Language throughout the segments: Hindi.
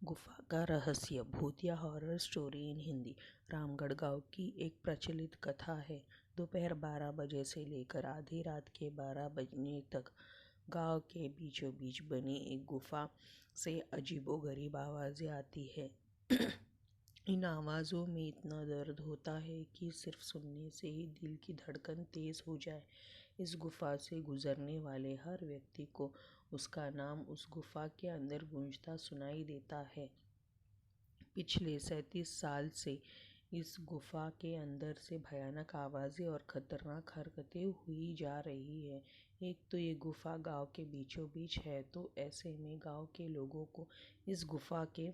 गुफा का रहस्य, भूतिया horror story in Hindi. Ramgarh गांव की एक प्रचलित कथा है। दोपहर 12 बजे से लेकर आधी रात के 12 बजने तक गांव के बीचों बीच बनी एक गुफा से अजीबोगरीब आवाज़ें आती है। इन आवाज़ों में इतना दर्द होता है कि सिर्फ सुनने से ही दिल की धड़कन तेज़ हो जाए। इस गुफा से गुजरने वाले हर व्यक्ति को उसका नाम उस गुफा के अंदर गूंजता सुनाई देता है। पिछले 37 साल से इस गुफा के अंदर से भयानक आवाज़ें और खतरनाक हरकतें हुई जा रही है। एक तो ये गुफा गांव के बीचों बीच है, तो ऐसे में गांव के लोगों को इस गुफा के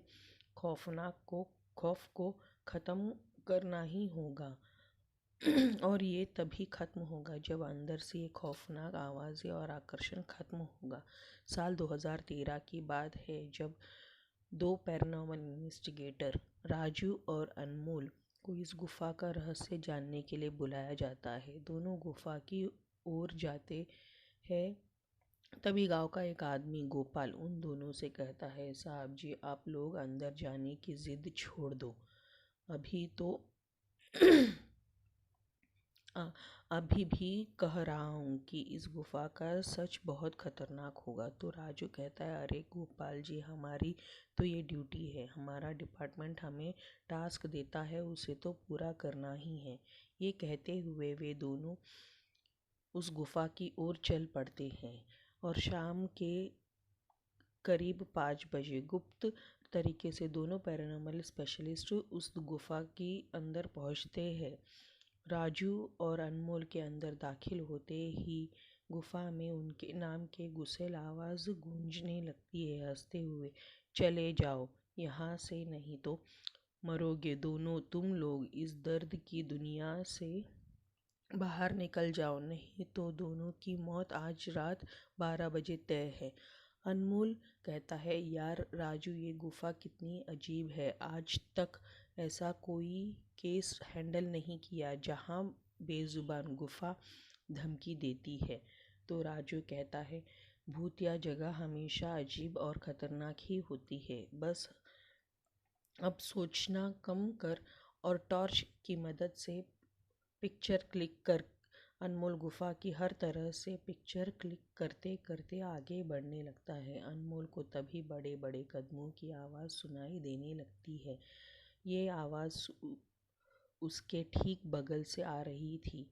खौफ को ख़त्म करना ही होगा। और ये तभी ख़त्म होगा जब अंदर से ये खौफनाक आवाज़ें और आकर्षण ख़त्म होगा। साल 2013 की बात है, जब दो पैरानॉर्मल इन्वेस्टिगेटर राजू और अनमोल को इस गुफा का रहस्य जानने के लिए बुलाया जाता है। दोनों गुफा की ओर जाते हैं, तभी गांव का एक आदमी गोपाल उन दोनों से कहता है, साहब जी, आप लोग अंदर जाने की जिद छोड़ दो। अभी भी कह रहा हूँ कि इस गुफा का सच बहुत खतरनाक होगा। तो राजू कहता है, अरे गोपाल जी, हमारी तो ये ड्यूटी है, हमारा डिपार्टमेंट हमें टास्क देता है, उसे तो पूरा करना ही है। ये कहते हुए वे दोनों उस गुफा की ओर चल पड़ते हैं और शाम के करीब 5 बजे गुप्त तरीके से दोनों पैरानॉर्मल स्पेशलिस्ट उस गुफा की अंदर पहुंचते हैं। राजू और अनमोल के अंदर दाखिल होते ही गुफा में उनके नाम के गुस्सेल आवाज़ गूंजने लगती है, हंसते हुए, चले जाओ यहाँ से, नहीं तो मरोगे दोनों तुम लोग। इस दर्द की दुनिया से बाहर निकल जाओ, नहीं तो दोनों की मौत आज रात 12 बजे तय है। अनमोल कहता है, यार राजू, ये गुफा कितनी अजीब है। आज तक ऐसा कोई केस हैंडल नहीं किया जहां बेजुबान गुफा धमकी देती है। तो राजू कहता है, भूतिया जगह हमेशा अजीब और ख़तरनाक ही होती है। बस अब सोचना कम कर और टॉर्च की मदद से पिक्चर क्लिक कर। अनमोल गुफा की हर तरह से पिक्चर क्लिक करते करते आगे बढ़ने लगता है। अनमोल को तभी बड़े बड़े कदमों की आवाज़ सुनाई देने लगती है। ये आवाज़ उसके ठीक बगल से आ रही थी।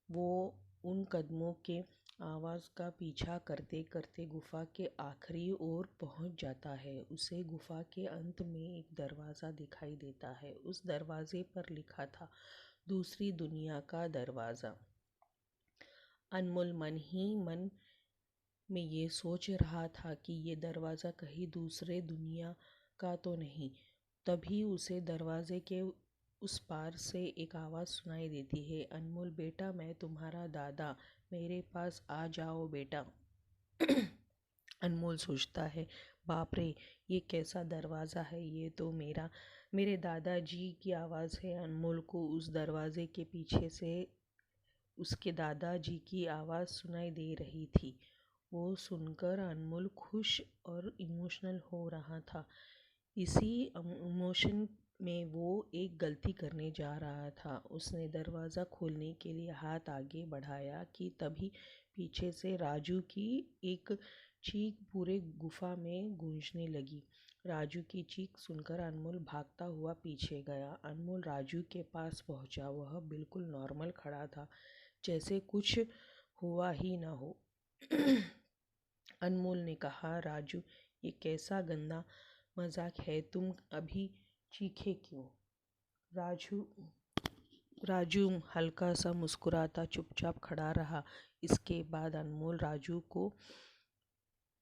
वो उन कदमों के आवाज़ का पीछा करते करते गुफा के आखिरी ओर पहुंच जाता है। उसे गुफा के अंत में एक दरवाज़ा दिखाई देता है। उस दरवाजे पर लिखा था, दूसरी दुनिया का दरवाज़ा। अनमोल मन ही मन में ये सोच रहा था कि ये दरवाज़ा कहीं दूसरे दुनिया का तो नहीं। तभी उसे दरवाजे के उस पार से एक आवाज़ सुनाई देती है, अनमोल बेटा, मैं तुम्हारा दादा, मेरे पास आ जाओ बेटा। अनमोल सोचता है, बाप रे, ये कैसा दरवाज़ा है, ये तो मेरे दादाजी की आवाज़ है। अनमोल को उस दरवाजे के पीछे से उसके दादाजी की आवाज़ सुनाई दे रही थी। वो सुनकर अनमोल खुश और इमोशनल हो रहा था। इसी इमोशन में वो एक गलती करने जा रहा था। उसने दरवाज़ा खोलने के लिए हाथ आगे बढ़ाया कि तभी पीछे से राजू की एक चीख पूरे गुफा में गूंजने लगी। राजू की चीख सुनकर अनमोल भागता हुआ पीछे गया। अनमोल राजू के पास पहुंचा। वह बिल्कुल नॉर्मल खड़ा था, जैसे कुछ हुआ ही ना हो। अनमोल ने कहा, राजू, ये कैसा गंदा मजाक है, तुम अभी चीखे क्यों? राजू हल्का सा मुस्कुराता चुपचाप खड़ा रहा। इसके बाद अनमोल राजू को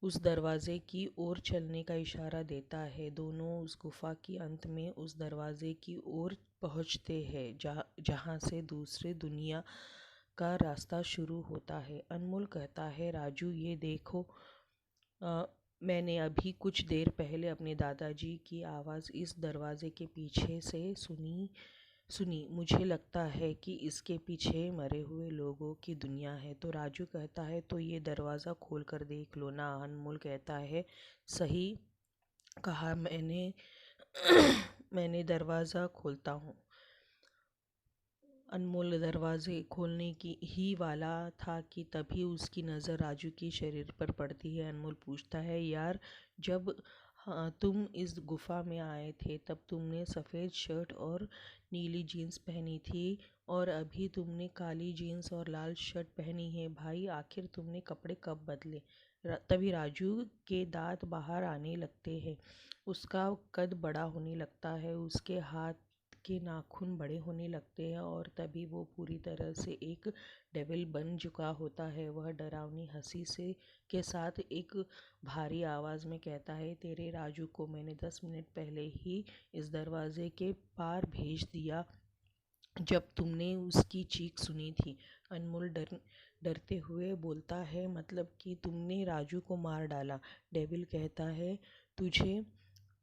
उस दरवाजे की ओर चलने का इशारा देता है। दोनों उस गुफा के अंत में उस दरवाजे की ओर पहुंचते हैं जहां से दूसरे दुनिया का रास्ता शुरू होता है। अनमोल कहता है, राजू, ये देखो, मैंने अभी कुछ देर पहले अपने दादाजी की आवाज़ इस दरवाजे के पीछे से सुनी। मुझे लगता है कि इसके पीछे मरे हुए लोगों की दुनिया है। तो राजू कहता है, तो ये दरवाज़ा खोल कर देख लो ना। अनमोल कहता है, सही कहा, मैंने दरवाज़ा खोलता हूँ। अनमोल दरवाजे खोलने की ही वाला था कि तभी उसकी नज़र राजू के शरीर पर पड़ती है। अनमोल पूछता है, यार, जब तुम इस गुफा में आए थे तब तुमने सफ़ेद शर्ट और नीली जीन्स पहनी थी और अभी तुमने काली जीन्स और लाल शर्ट पहनी है। भाई, आखिर तुमने कपड़े कब बदले? तभी राजू के दांत बाहर आने लगते हैं, उसका कद बड़ा होने लगता है, उसके हाथ के नाखून बड़े होने लगते हैं और तभी वो पूरी तरह से एक डेविल बन चुका होता है। वह डरावनी हंसी से के साथ एक भारी आवाज़ में कहता है, तेरे राजू को मैंने 10 मिनट पहले ही इस दरवाजे के पार भेज दिया जब तुमने उसकी चीख सुनी थी। अनमोल डरते हुए बोलता है, मतलब कि तुमने राजू को मार डाला? डेविल कहता है, तुझे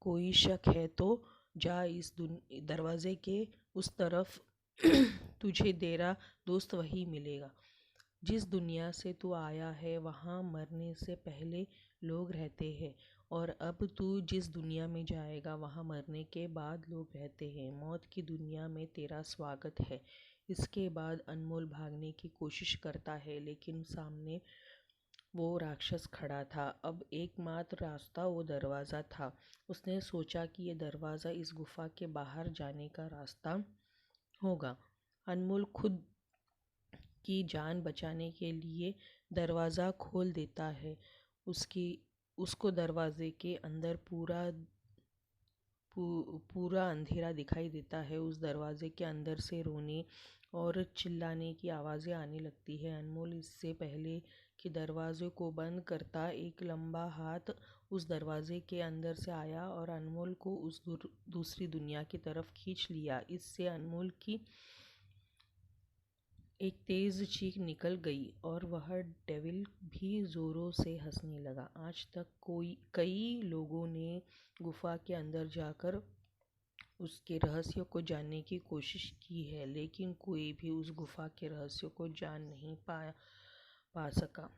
कोई शक है तो जा इस दरवाजे के उस तरफ तुझे तेरा दोस्त वही मिलेगा। जिस दुनिया से तू आया है वहाँ मरने से पहले लोग रहते हैं और अब तू जिस दुनिया में जाएगा वहाँ मरने के बाद लोग रहते हैं। मौत की दुनिया में तेरा स्वागत है। इसके बाद अनमोल भागने की कोशिश करता है, लेकिन सामने वो राक्षस खड़ा था। अब एकमात्र रास्ता वो दरवाज़ा था। उसने सोचा कि ये दरवाज़ा इस गुफा के बाहर जाने का रास्ता होगा। अनमोल खुद की जान बचाने के लिए दरवाज़ा खोल देता है। उसको दरवाजे के अंदर पूरा अंधेरा दिखाई देता है। उस दरवाजे के अंदर से रोने और चिल्लाने की आवाज़ें आने लगती है। अनमोल इससे पहले कि दरवाजे को बंद करता, एक लंबा हाथ उस दरवाजे के अंदर से आया और अनमोल को उस दूसरी दुनिया की तरफ खींच लिया। इससे अनमोल की एक तेज़ चीख निकल गई और वह डेविल भी ज़ोरों से हंसने लगा। आज तक कई लोगों ने गुफा के अंदर जाकर उसके रहस्य को जानने की कोशिश की है, लेकिन कोई भी उस गुफा के रहस्य को जान नहीं पा सका।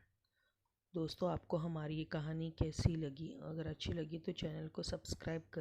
दोस्तों, आपको हमारी ये कहानी कैसी लगी? अगर अच्छी लगी तो चैनल को सब्सक्राइब कर